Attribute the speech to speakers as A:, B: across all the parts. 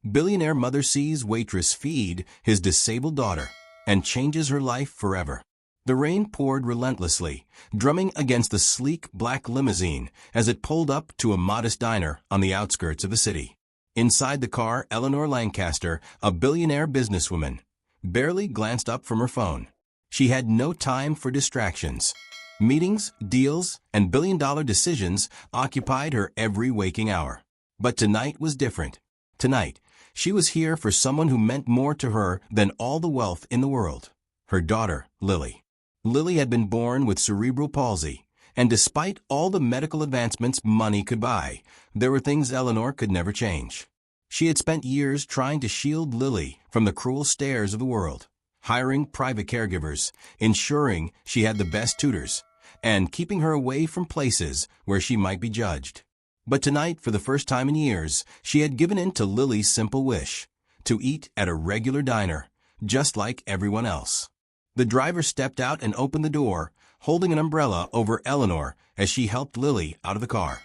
A: Billionaire mother sees waitress feed his disabled daughter and changes her life forever. The rain poured relentlessly, drumming against the sleek black limousine as it pulled up to a modest diner on the outskirts of the city. Inside the car, Eleanor Lancaster, a billionaire businesswoman, barely glanced up from her phone. She had no time for distractions. Meetings, deals, and billion-dollar decisions occupied her every waking hour. But tonight was different. Tonight, she was here for someone who meant more to her than all the wealth in the world. Her daughter, Lily. Lily had been born with cerebral palsy, and despite all the medical advancements money could buy, there were things Eleanor could never change. She had spent years trying to shield Lily from the cruel stares of the world, hiring private caregivers, ensuring she had the best tutors, and keeping her away from places where she might be judged. But tonight, for the first time in years, she had given in to Lily's simple wish, to eat at a regular diner, just like everyone else. The driver stepped out and opened the door, holding an umbrella over Eleanor as she helped Lily out of the car.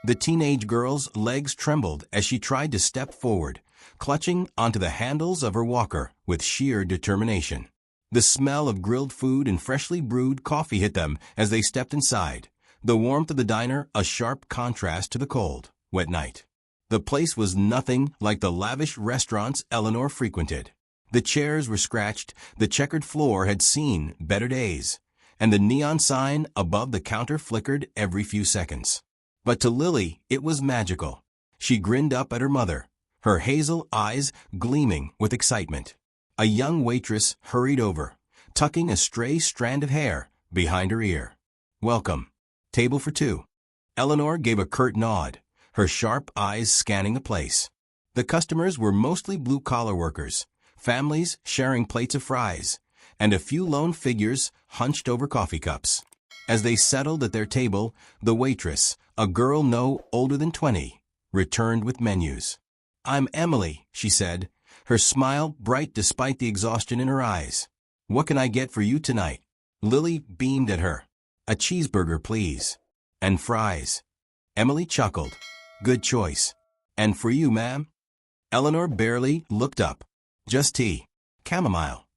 A: The teenage girl's legs trembled as she tried to step forward, clutching onto the handles of her walker with sheer determination. The smell of grilled food and freshly brewed coffee hit them as they stepped inside, the warmth of the diner a sharp contrast to the cold, wet night. The place was nothing like the lavish restaurants Eleanor frequented. The chairs were scratched, the checkered floor had seen better days, and the neon sign above the counter flickered every few seconds. But to Lily, it was magical. She grinned up at her mother, her hazel eyes gleaming with excitement. A young waitress hurried over, tucking a stray strand of hair behind her ear. "Welcome. Table for two." Eleanor gave a curt nod, her sharp eyes scanning the place. The customers were mostly blue-collar workers, families sharing plates of fries, and a few lone figures hunched over coffee cups. As they settled at their table, the waitress, a girl no older than 20, returned with menus. "I'm Emily," she said, her smile bright despite the exhaustion in her eyes. "What can I get for you tonight?" Lily beamed at her. "A cheeseburger, please. And fries." Emily chuckled. "Good choice. And for you, ma'am?" Eleanor barely looked up. "Just tea. Chamomile."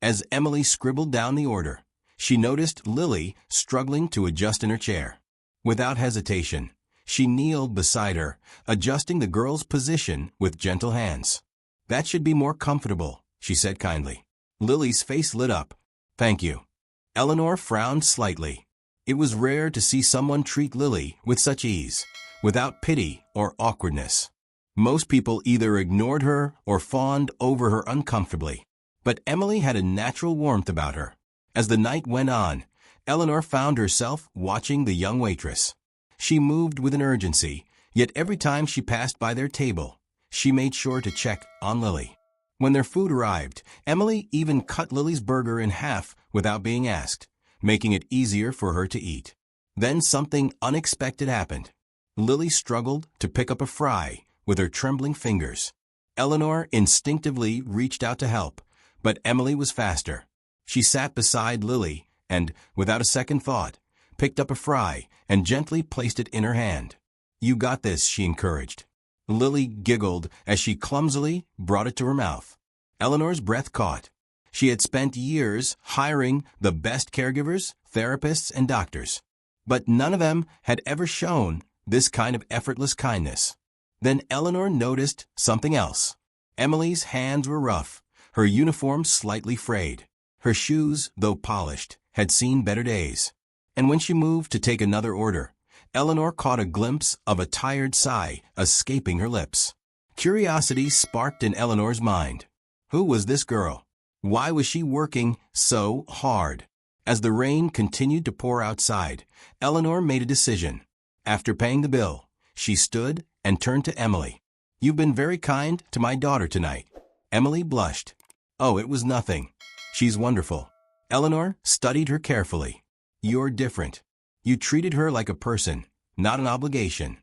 A: As Emily scribbled down the order, she noticed Lily struggling to adjust in her chair. Without hesitation, she kneeled beside her, adjusting the girl's position with gentle hands. "That should be more comfortable," she said kindly. Lily's face lit up. "Thank you." Eleanor frowned slightly. It was rare to see someone treat Lily with such ease, without pity or awkwardness. Most people either ignored her or fawned over her uncomfortably. But Emily had a natural warmth about her. As the night went on, Eleanor found herself watching the young waitress. She moved with an urgency, yet every time she passed by their table, she made sure to check on Lily. When their food arrived, Emily even cut Lily's burger in half without being asked, making it easier for her to eat. Then something unexpected happened. Lily struggled to pick up a fry with her trembling fingers. Eleanor instinctively reached out to help, but Emily was faster. She sat beside Lily and, without a second thought, picked up a fry and gently placed it in her hand. "You got this," she encouraged. Lily giggled as she clumsily brought it to her mouth. Eleanor's breath caught. She had spent years hiring the best caregivers, therapists, and doctors, but none of them had ever shown this kind of effortless kindness. Then Eleanor noticed something else. Emily's hands were rough, her uniform slightly frayed. Her shoes, though polished, had seen better days. And when she moved to take another order, Eleanor caught a glimpse of a tired sigh escaping her lips. Curiosity sparked in Eleanor's mind. Who was this girl? Why was she working so hard? As the rain continued to pour outside, Eleanor made a decision. After paying the bill, she stood and turned to Emily. "You've been very kind to my daughter tonight." Emily blushed. "Oh, it was nothing. She's wonderful." Eleanor studied her carefully. "You're different. You treated her like a person, not an obligation."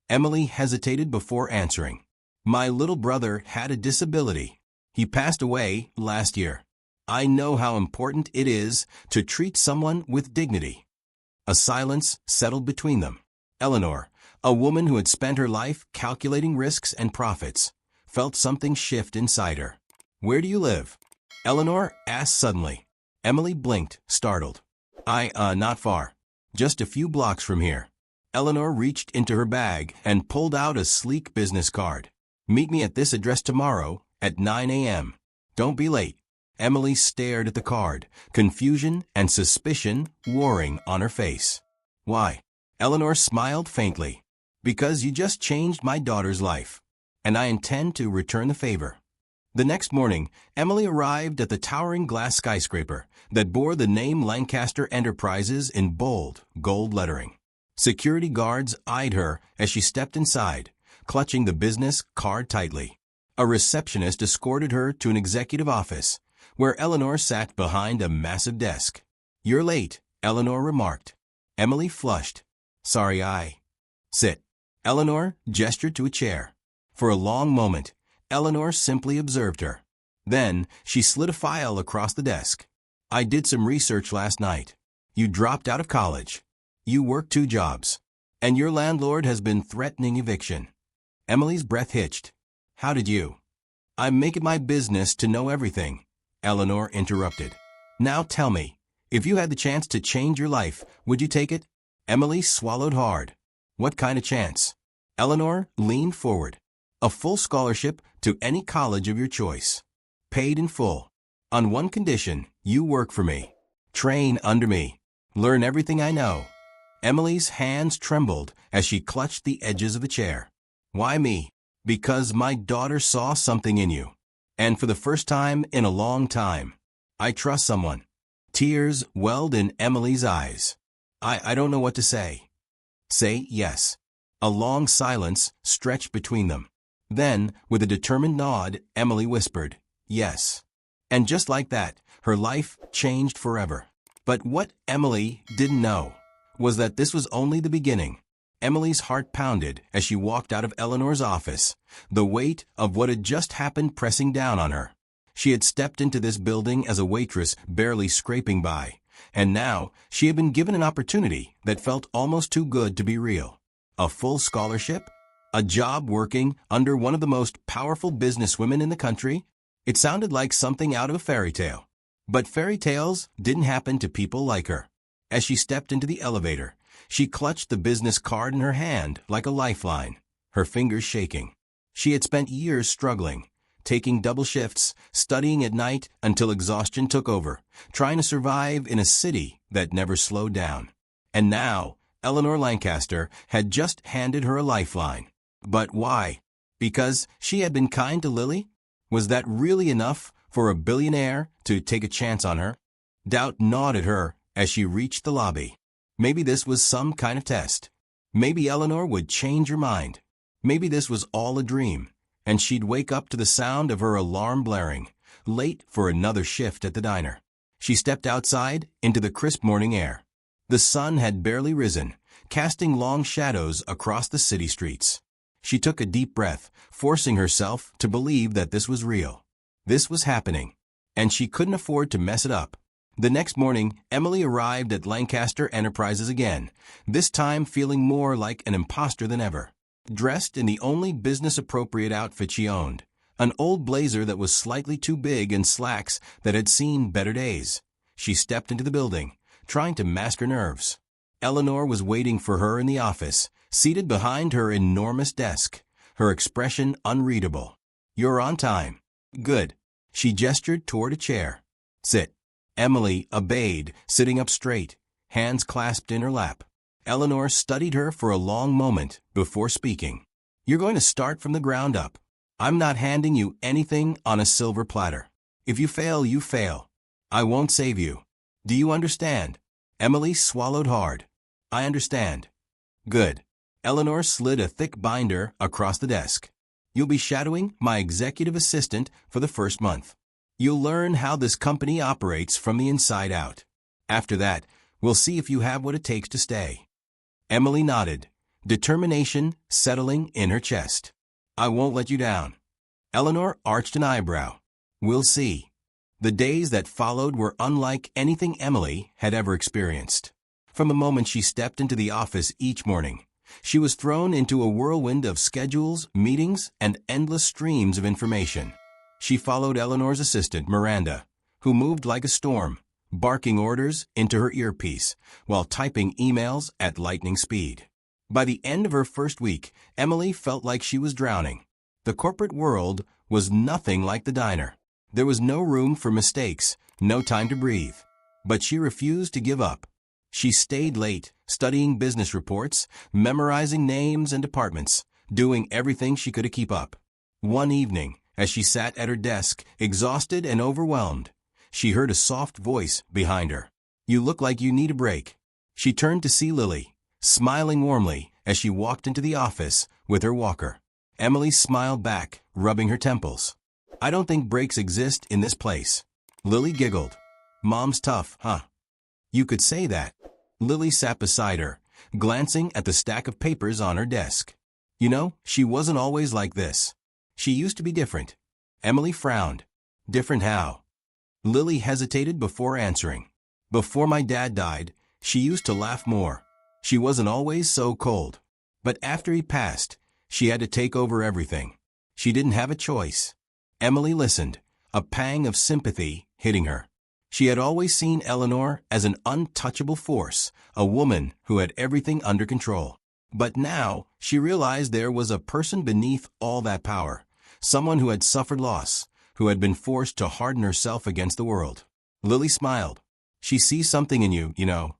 A: Emily hesitated before answering. "My little brother had a disability. He passed away last year. I know how important it is to treat someone with dignity." A silence settled between them. Eleanor, a woman who had spent her life calculating risks and profits, felt something shift inside her. "Where do you live?" Eleanor asked suddenly. Emily blinked, startled. Not far. Just a few blocks from here." Eleanor reached into her bag and pulled out a sleek business card. "Meet me at this address tomorrow at 9 a.m. Don't be late." Emily stared at the card, confusion and suspicion warring on her face. "Why?" Eleanor smiled faintly. "Because you just changed my daughter's life, and I intend to return the favor." The next morning, Emily arrived at the towering glass skyscraper that bore the name Lancaster Enterprises in bold, gold lettering. Security guards eyed her as she stepped inside, clutching the business card tightly. A receptionist escorted her to an executive office, where Eleanor sat behind a massive desk. "You're late," Eleanor remarked. Emily flushed. "Sorry, Sit." Eleanor gestured to a chair. For a long moment, Eleanor simply observed her. Then, she slid a file across the desk. "I did some research last night. You dropped out of college. You work 2 jobs. And your landlord has been threatening eviction." Emily's breath hitched. "How did you?" "I'm making my business to know everything," Eleanor interrupted. "Now tell me, if you had the chance to change your life, would you take it?" Emily swallowed hard. "What kind of chance?" Eleanor leaned forward. "A full scholarship to any college of your choice. Paid in full. On one condition, you work for me. Train under me. Learn everything I know." Emily's hands trembled as she clutched the edges of the chair. "Why me?" "Because my daughter saw something in you. And for the first time in a long time, I trust someone." Tears welled in Emily's eyes. I don't know what to say." "Say yes." A long silence stretched between them. Then, with a determined nod, Emily whispered, "Yes." And just like that, her life changed forever. But what Emily didn't know was that this was only the beginning. Emily's heart pounded as she walked out of Eleanor's office, the weight of what had just happened pressing down on her. She had stepped into this building as a waitress barely scraping by, and now she had been given an opportunity that felt almost too good to be real. A full scholarship? A job working under one of the most powerful businesswomen in the country? It sounded like something out of a fairy tale. But fairy tales didn't happen to people like her. As she stepped into the elevator, she clutched the business card in her hand like a lifeline, her fingers shaking. She had spent years struggling, taking double shifts, studying at night until exhaustion took over, trying to survive in a city that never slowed down. And now, Eleanor Lancaster had just handed her a lifeline. But why? Because she had been kind to Lily? Was that really enough for a billionaire to take a chance on her? Doubt gnawed at her as she reached the lobby. Maybe this was some kind of test. Maybe Eleanor would change her mind. Maybe this was all a dream, and she'd wake up to the sound of her alarm blaring, late for another shift at the diner. She stepped outside into the crisp morning air. The sun had barely risen, casting long shadows across the city streets. She took a deep breath, forcing herself to believe that this was real. This was happening, and she couldn't afford to mess it up. The next morning, Emily arrived at Lancaster Enterprises again, this time feeling more like an imposter than ever. Dressed in the only business-appropriate outfit she owned, an old blazer that was slightly too big and slacks that had seen better days, she stepped into the building, trying to mask her nerves. Eleanor was waiting for her in the office, seated behind her enormous desk, her expression unreadable. "You're on time." "Good." She gestured toward a chair. "Sit." Emily obeyed, sitting up straight, hands clasped in her lap. Eleanor studied her for a long moment before speaking. "You're going to start from the ground up. I'm not handing you anything on a silver platter. If you fail, you fail. I won't save you. Do you understand?" Emily swallowed hard. "I understand." "Good." Eleanor slid a thick binder across the desk. "You'll be shadowing my executive assistant for the first month. You'll learn how this company operates from the inside out. After that, we'll see if you have what it takes to stay." Emily nodded, determination settling in her chest. "I won't let you down." Eleanor arched an eyebrow. "We'll see." The days that followed were unlike anything Emily had ever experienced. From the moment she stepped into the office each morning, She was thrown into a whirlwind of schedules, meetings, and endless streams of information. She followed Eleanor's assistant, Miranda, who moved like a storm, barking orders into her earpiece while typing emails at lightning speed. By the end of her first week, Emily felt like she was drowning. The corporate world was nothing like the diner. There was no room for mistakes, no time to breathe. But she refused to give up. She stayed late, studying business reports, memorizing names and departments, doing everything she could to keep up. One evening, as she sat at her desk, exhausted and overwhelmed, she heard a soft voice behind her. "You look like you need a break." She turned to see Lily, smiling warmly as she walked into the office with her walker. Emily smiled back, rubbing her temples. "I don't think breaks exist in this place." Lily giggled. "Mom's tough, huh?" "You could say that." Lily sat beside her, glancing at the stack of papers on her desk. "You know, she wasn't always like this. She used to be different." Emily frowned. "Different how?" Lily hesitated before answering. "Before my dad died, she used to laugh more. She wasn't always so cold. But after he passed, she had to take over everything. She didn't have a choice." Emily listened, a pang of sympathy hitting her. She had always seen Eleanor as an untouchable force, a woman who had everything under control. But now, she realized there was a person beneath all that power, someone who had suffered loss, who had been forced to harden herself against the world. Lily smiled. "She sees something in you, you know."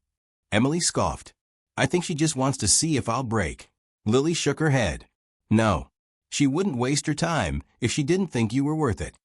A: Emily scoffed. "I think she just wants to see if I'll break." Lily shook her head. "No. She wouldn't waste her time if she didn't think you were worth it."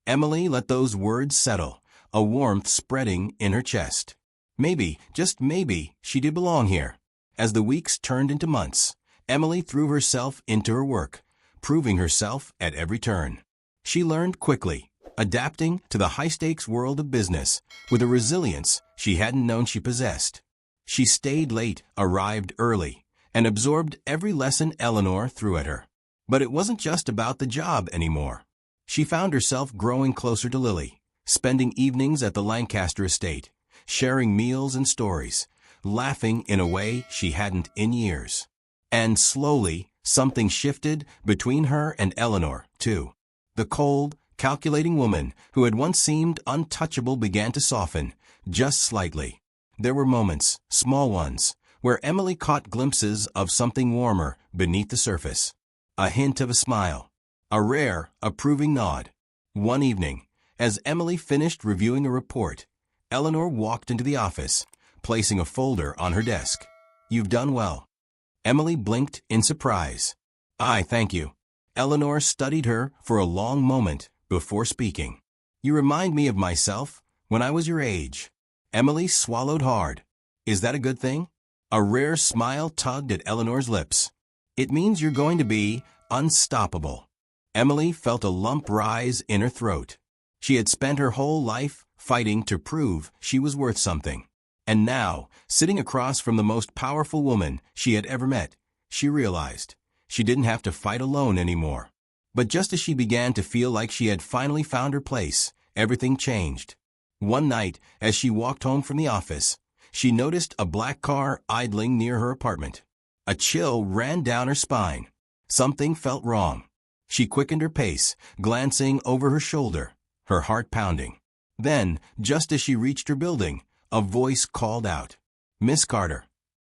A: Emily let those words settle, a warmth spreading in her chest. Maybe, just maybe, she did belong here. As the weeks turned into months, Emily threw herself into her work, proving herself at every turn. She learned quickly, adapting to the high-stakes world of business with a resilience she hadn't known she possessed. She stayed late, arrived early, and absorbed every lesson Eleanor threw at her. But it wasn't just about the job anymore. She found herself growing closer to Lily, spending evenings at the Lancaster estate, sharing meals and stories, laughing in a way she hadn't in years. And slowly, something shifted between her and Eleanor, too. The cold, calculating woman who had once seemed untouchable began to soften, just slightly. There were moments, small ones, where Emily caught glimpses of something warmer beneath the surface. A hint of a smile. A rare, approving nod. One evening, as Emily finished reviewing a report, Eleanor walked into the office, placing a folder on her desk. "You've done well." Emily blinked in surprise. "Aye, thank you." Eleanor studied her for a long moment before speaking. "You remind me of myself when I was your age." Emily swallowed hard. "Is that a good thing?" A rare smile tugged at Eleanor's lips. "It means you're going to be unstoppable." Emily felt a lump rise in her throat. She had spent her whole life fighting to prove she was worth something. And now, sitting across from the most powerful woman she had ever met, she realized she didn't have to fight alone anymore. But just as she began to feel like she had finally found her place, everything changed. One night, as she walked home from the office, she noticed a black car idling near her apartment. A chill ran down her spine. Something felt wrong. She quickened her pace, glancing over her shoulder, her heart pounding. Then, just as she reached her building, a voice called out, "Miss Carter."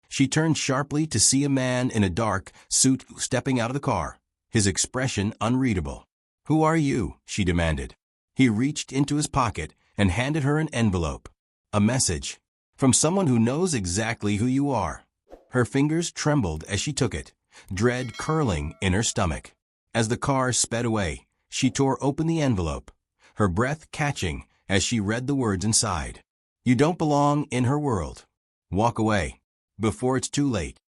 A: She turned sharply to see a man in a dark suit stepping out of the car, his expression unreadable. "Who are you?" she demanded. He reached into his pocket and handed her an envelope. A message. From someone who knows exactly who you are. Her fingers trembled as she took it, dread curling in her stomach. As the car sped away, she tore open the envelope, her breath catching as she read the words inside. "You don't belong in her world. Walk away, before it's too late."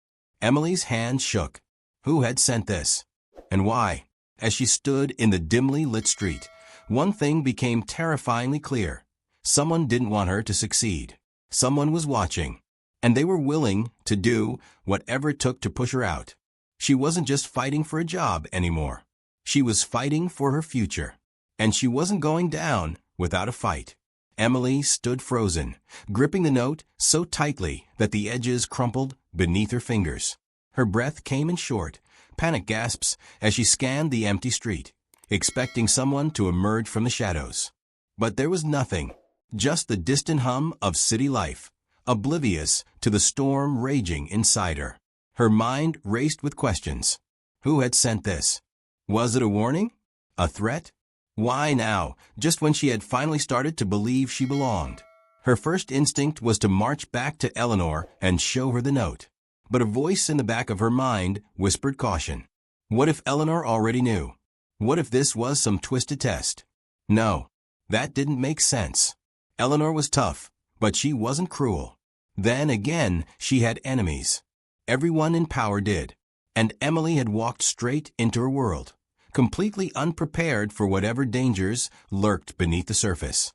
A: Emily's hand shook. Who had sent this? And why? As she stood in the dimly lit street, one thing became terrifyingly clear. Someone didn't want her to succeed. Someone was watching, and they were willing to do whatever it took to push her out. She wasn't just fighting for a job anymore. She was fighting for her future, and she wasn't going down without a fight. Emily stood frozen, gripping the note so tightly that the edges crumpled beneath her fingers. Her breath came in short, panic gasps as she scanned the empty street, expecting someone to emerge from the shadows. But there was nothing, just the distant hum of city life, oblivious to the storm raging inside her. Her mind raced with questions. Who had sent this? Was it a warning? A threat? Why now, just when she had finally started to believe she belonged? Her first instinct was to march back to Eleanor and show her the note. But a voice in the back of her mind whispered caution. What if Eleanor already knew? What if this was some twisted test? No, that didn't make sense. Eleanor was tough, but she wasn't cruel. Then again, she had enemies. Everyone in power did. And Emily had walked straight into her world, completely unprepared for whatever dangers lurked beneath the surface.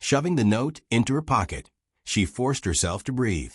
A: Shoving the note into her pocket, she forced herself to breathe.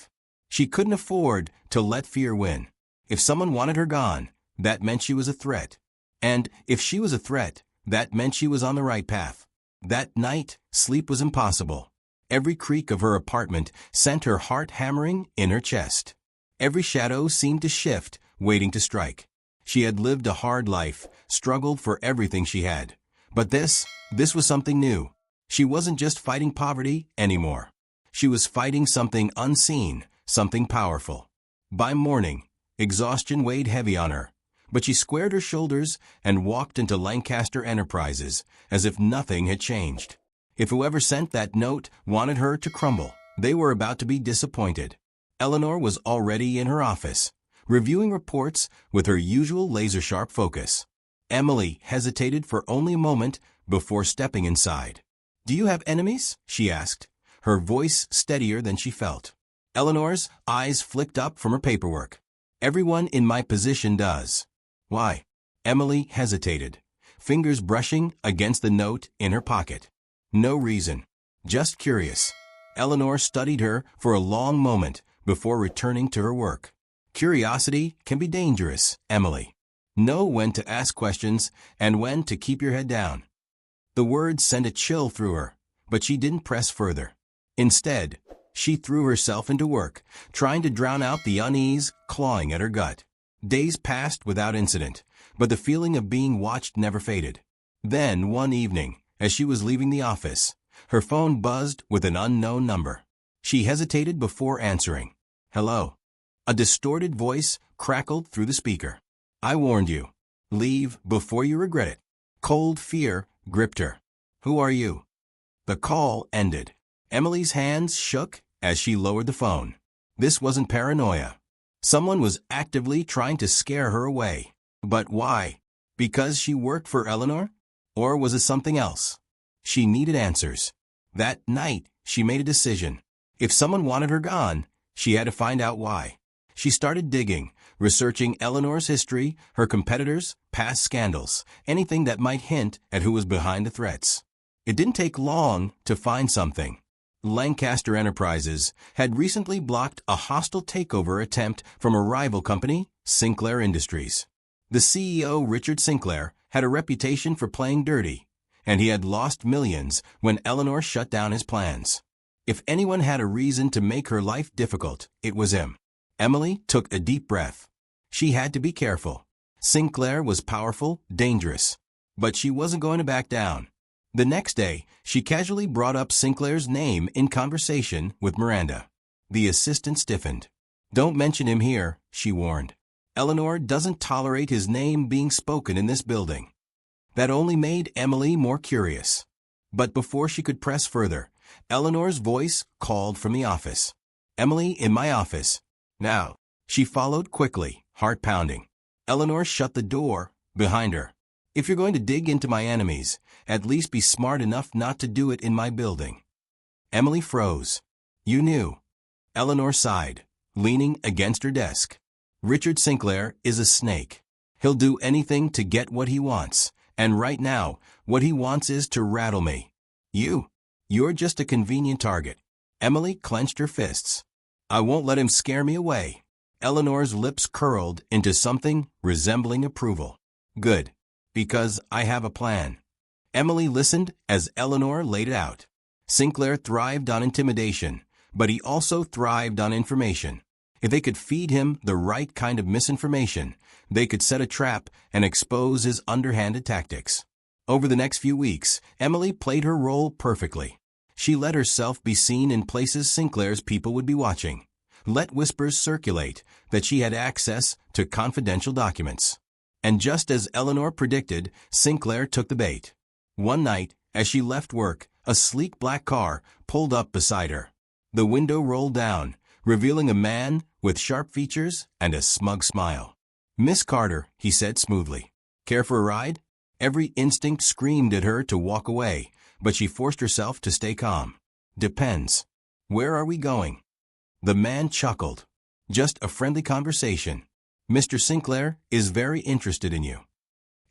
A: She couldn't afford to let fear win. If someone wanted her gone, that meant she was a threat. And if she was a threat, that meant she was on the right path. That night, sleep was impossible. Every creak of her apartment sent her heart hammering in her chest. Every shadow seemed to shift, waiting to strike. She had lived a hard life, struggled for everything she had. But this was something new. She wasn't just fighting poverty anymore. She was fighting something unseen, something powerful. By morning, exhaustion weighed heavy on her, but she squared her shoulders and walked into Lancaster Enterprises as if nothing had changed. If whoever sent that note wanted her to crumble, they were about to be disappointed. Eleanor was already in her office, reviewing reports with her usual laser-sharp focus. Emily hesitated for only a moment before stepping inside. "Do you have enemies?" she asked, her voice steadier than she felt. Eleanor's eyes flicked up from her paperwork. "Everyone in my position does." "Why?" Emily hesitated, fingers brushing against the note in her pocket. "No reason. Just curious." Eleanor studied her for a long moment before returning to her work. "Curiosity can be dangerous, Emily. Know when to ask questions and when to keep your head down." The words sent a chill through her, but she didn't press further. Instead, she threw herself into work, trying to drown out the unease clawing at her gut. Days passed without incident, but the feeling of being watched never faded. Then, one evening, as she was leaving the office, her phone buzzed with an unknown number. She hesitated before answering. "Hello." A distorted voice crackled through the speaker. "I warned you. Leave before you regret it." Cold fear gripped her. "Who are you?" The call ended. Emily's hands shook as she lowered the phone. This wasn't paranoia. Someone was actively trying to scare her away. But why? Because she worked for Eleanor? Or was it something else? She needed answers. That night, she made a decision. If someone wanted her gone, she had to find out why. She started digging, researching Eleanor's history, her competitors, past scandals, anything that might hint at who was behind the threats. It didn't take long to find something. Lancaster Enterprises had recently blocked a hostile takeover attempt from a rival company, Sinclair Industries. The CEO, Richard Sinclair, had a reputation for playing dirty, and he had lost millions when Eleanor shut down his plans. If anyone had a reason to make her life difficult, it was him. Emily took a deep breath. She had to be careful. Sinclair was powerful, dangerous, but she wasn't going to back down. The next day, she casually brought up Sinclair's name in conversation with Miranda. The assistant stiffened. "Don't mention him here," she warned. "Eleanor doesn't tolerate his name being spoken in this building." That only made Emily more curious. But before she could press further, Eleanor's voice called from the office. "Emily, in my office. Now." She followed quickly, heart pounding. Eleanor shut the door behind her. "If you're going to dig into my enemies, at least be smart enough not to do it in my building." Emily froze. "You knew." Eleanor sighed, leaning against her desk. "Richard Sinclair is a snake. He'll do anything to get what he wants, and right now, what he wants is to rattle me. You're just a convenient target." Emily clenched her fists. "I won't let him scare me away." Eleanor's lips curled into something resembling approval. "Good, because I have a plan." Emily listened as Eleanor laid it out. Sinclair thrived on intimidation, but he also thrived on information. If they could feed him the right kind of misinformation, they could set a trap and expose his underhanded tactics. Over the next few weeks, Emily played her role perfectly. She let herself be seen in places Sinclair's people would be watching. Let whispers circulate that she had access to confidential documents. And just as Eleanor predicted, Sinclair took the bait. One night, as she left work, a sleek black car pulled up beside her. The window rolled down, revealing a man with sharp features and a smug smile. "Miss Carter," he said smoothly. "Care for a ride?" Every instinct screamed at her to walk away, but she forced herself to stay calm. "Depends. Where are we going?" The man chuckled. "Just a friendly conversation. Mr. Sinclair is very interested in you."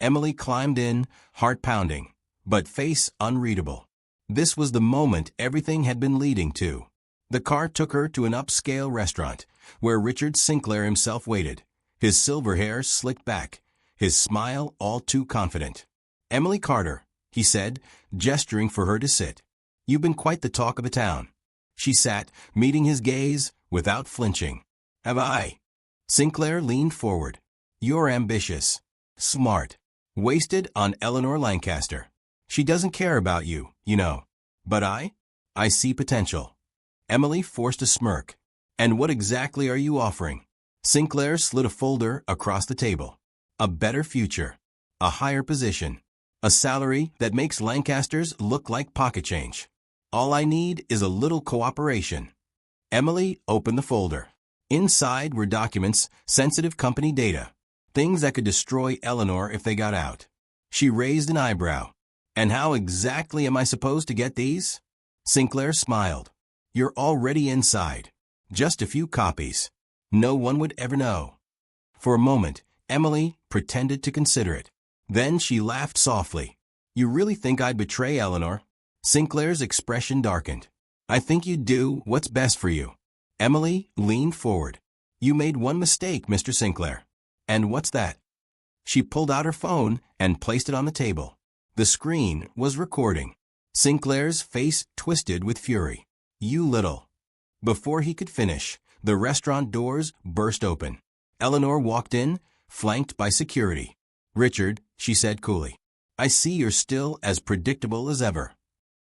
A: Emily climbed in, heart pounding, but face unreadable. This was the moment everything had been leading to. The car took her to an upscale restaurant, where Richard Sinclair himself waited, his silver hair slicked back, his smile all too confident. "Emily Carter," he said, gesturing for her to sit. "You've been quite the talk of the town." She sat, meeting his gaze without flinching. "Have I?" Sinclair leaned forward. "You're ambitious, smart, wasted on Eleanor Lancaster. She doesn't care about you, you know. But I see potential." Emily forced a smirk. "And what exactly are you offering?" Sinclair slid a folder across the table. "A better future, a higher position, a salary that makes Lancasters look like pocket change. All I need is a little cooperation." Emily opened the folder. Inside were documents, sensitive company data, things that could destroy Eleanor if they got out. She raised an eyebrow. "And how exactly am I supposed to get these?" Sinclair smiled. "You're already inside. Just a few copies. No one would ever know." For a moment, Emily pretended to consider it. Then she laughed softly. "You really think I'd betray Eleanor?" Sinclair's expression darkened. "I think you'd do what's best for you." Emily leaned forward. "You made one mistake, Mr. Sinclair." "And what's that?" She pulled out her phone and placed it on the table. The screen was recording. Sinclair's face twisted with fury. "You little—" Before he could finish, the restaurant doors burst open. Eleanor walked in, flanked by security. "Richard," she said coolly, "I see you're still as predictable as ever."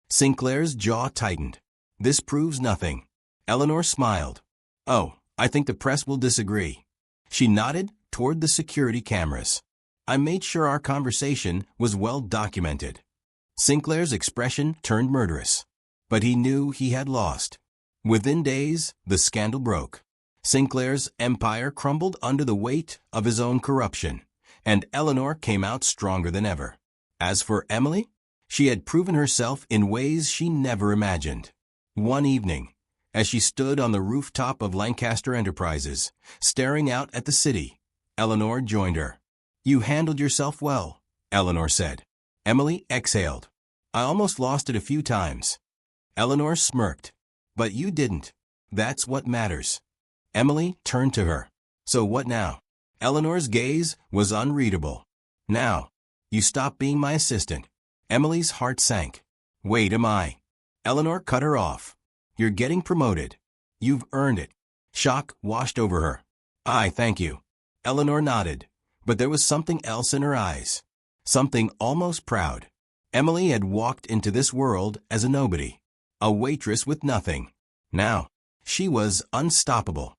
A: Sinclair's jaw tightened. "This proves nothing." Eleanor smiled. "Oh, I think the press will disagree." She nodded toward the security cameras. "I made sure our conversation was well documented." Sinclair's expression turned murderous. But he knew he had lost. Within days, the scandal broke. Sinclair's empire crumbled under the weight of his own corruption, and Eleanor came out stronger than ever. As for Emily, she had proven herself in ways she never imagined. One evening, as she stood on the rooftop of Lancaster Enterprises, staring out at the city, Eleanor joined her. "You handled yourself well," Eleanor said. Emily exhaled. "I almost lost it a few times." Eleanor smirked. "But you didn't. That's what matters." Emily turned to her. "So what now?" Eleanor's gaze was unreadable. "Now, you stop being my assistant." Emily's heart sank. "Wait, am I?" Eleanor cut her off. "You're getting promoted. You've earned it." Shock washed over her. "Aye, thank you." Eleanor nodded, but there was something else in her eyes. Something almost proud. Emily had walked into this world as a nobody, a waitress with nothing. Now, she was unstoppable.